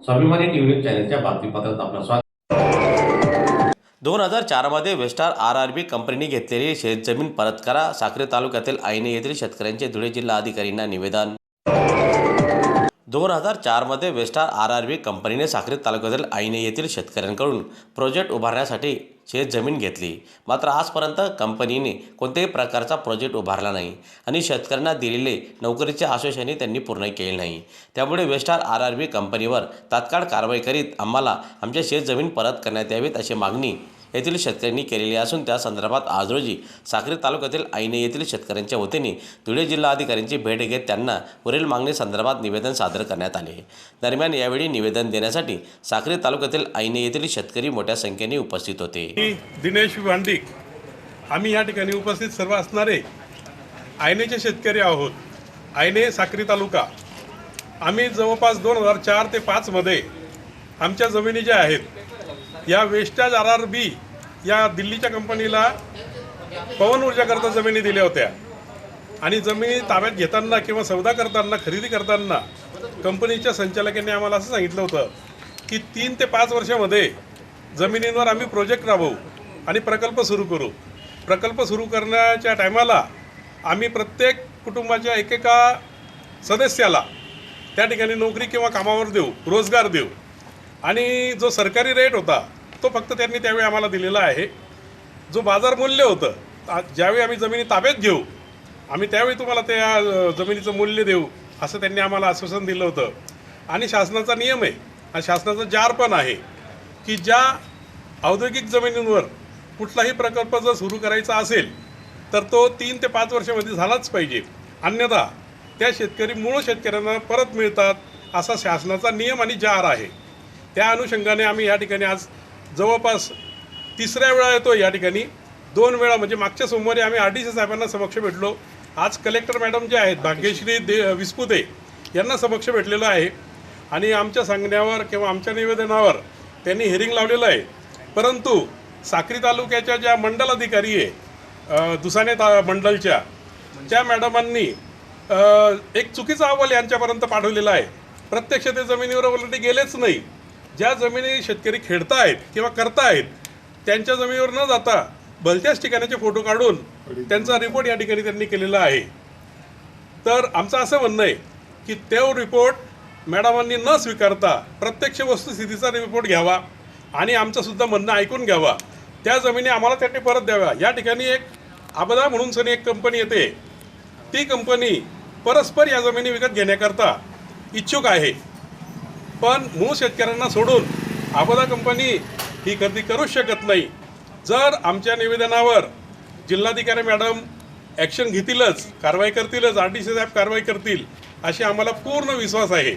स्वाभिमानी टीव्ही चॅनलच्या बातमीपत्रात आपलं स्वागत। 2004 मध्ये वेस्टार आरआरबी कंपनीने घेतलेली शेतजमीन परत करा, साक्री तालुक्यातील आईने येथील शेतकऱ्यांचे धुळे जिल्हाधिकाऱ्यांना निवेदन। 2004 मध्ये वेस्टार आरआरबी कंपनीने साक्री तालुक्यातील आईने येथील शेतकऱ्यांकडून प्रोजेक्ट उभारण्यासाठी शेतजमीन घेतली, मात्र आजपर्यंत कंपनीने कोणत्याही प्रकारचा प्रोजेक्ट उभारला नाही आणि शेतकऱ्यांना दिलेले नोकरीचे आश्वासनही त्यांनी पूर्ण केले नाही। त्यामुळे वेस्टार आरआरबी कंपनीवर तात्काळ कारवाई करीत आम्हाला आमच्या शेतजमीन परत करण्यात यावीत अशी मागणी येथील शेतकऱ्यांनी केलेली असून त्या संदर्भात आज रोजी साक्री तालुक्यातील आईने येथील शेतकऱ्यांच्या वतीने धुळे जिल्हाधिकाऱ्यांची भेट घेत त्यांना वरील मागणी संदर्भात निवेदन सादर करण्यात आले। दरम्यान यावेळी निवेदन देण्यासाठी साक्री तालुक्यातील आईने येथील शेतकरी मोठ्या संख्येने उपस्थित होते। दिनेश भांडिक, आम्ही या ठिकाणी उपस्थित सर्व असणारे आयनेचे शेतकरी आहोत। आयने साक्री तालुका आम्ही जवळपास 2004 ते 5 मध्ये आमच्या जमिनी ज्या आहेत या वेस्टार आरआरबी या दिल्लीच्या कंपनीला पवन ऊर्जाकरता जमिनी दिल्या होत्या आणि जमिनी ताब्यात घेताना किंवा सौदा करताना खरेदी करताना कंपनीच्या संचालकांनी आम्हाला असं सांगितलं होतं की 3 ते 5 वर्षामध्ये जमिनींवर आम्ही प्रोजेक्ट राबवू आणि प्रकल्प सुरू करू। प्रकल्प सुरू करण्याच्या टायमाला आम्ही प्रत्येक कुटुंबाच्या एकेका सदस्याला त्या ठिकाणी नोकरी किंवा कामावर देऊ, रोजगार देऊ आणि जो सरकारी रेट होता तो फक्त त्यांनी त्यावेळी आम्हाला दिलेला आहे। जो बाजार मूल्य होतं ज्यावेळी आम्ही जमिनी ताब्यात घेऊ आम्ही त्यावेळी तुम्हाला त्या जमिनीचं मूल्य देऊ असं त्यांनी आम्हाला आश्वासन दिलं होतं। आणि शासनाचा नियम आहे आणि शासनाचा जार पण आहे की ज्या औद्योगिक जमिनींवर कुठलाही प्रकल्प जर सुरू करायचा असेल तर तो 3 ते 5 वर्षामध्ये झालाच पाहिजे, अन्यथा त्या मूळ शेतकऱ्यांना परत मिळतात असा शासनाचा नियम आणि जार आहे। त्या अनुषंगाने आम्ही या ठिकाणी आज जवळपास 3ऱ्या वेळा येतो। या ठिकाणी 2 वेळा म्हणजे मागच्या सोमवारी आम्ही आरडीसी साहेबांना समक्ष भेटलो, आज कलेक्टर मॅडम जे आहेत भाग्यश्री विस्पुते यांना समक्ष भेटलेलं आहे आणि आमच्या सांगण्यावर किंवा आमच्या निवेदनावर त्यांनी हिअरिंग लावलेलं आहे। परंतु साक्री तालुक्याच्या ज्या मंडल अधिकारी आहे दुसाने मंडलच्या त्या मॅडमांनी एक चुकीचा अहवाल यांच्यापर्यंत पाठवलेला आहे। प्रत्यक्ष ते जमिनीवर ऑलरेडी गेलेच नाही। ज्या जमिनी शेतकरी खेळतायत किंवा करतायत त्यांच्या जमिनीवर न जाता भलत्याच ठिकाणाचे फोटो काढून त्यांचा रिपोर्ट या ठिकाणी त्यांनी केलेला आहे। तर आमचं असं म्हणणं आहे की तो रिपोर्ट मॅडमांनी न स्वीकारता प्रत्यक्ष वस्तुस्थितीचा रिपोर्ट घ्यावा आणि आमचंसुद्धा म्हणणं ऐकून घ्यावा। त्या जमिनी आम्हाला त्यांनी परत द्याव्या। या ठिकाणी एक आबदा म्हणून सनी एक कंपनी येते, ती कंपनी परस्पर या जमिनी विकत घेण्याकरता इच्छुक आहे, पण मूळ शेतकऱ्यांना सोडून आबदा कंपनी ही खरेदी करूच शकत नाही। जर आमच्या निवेदनावर जिल्हाधिकारी मॅडम ॲक्शन घेतीलच, कारवाई करतीलच, आरडीसी साहेब कारवाई करतील अशी आम्हाला पूर्ण विश्वास आहे।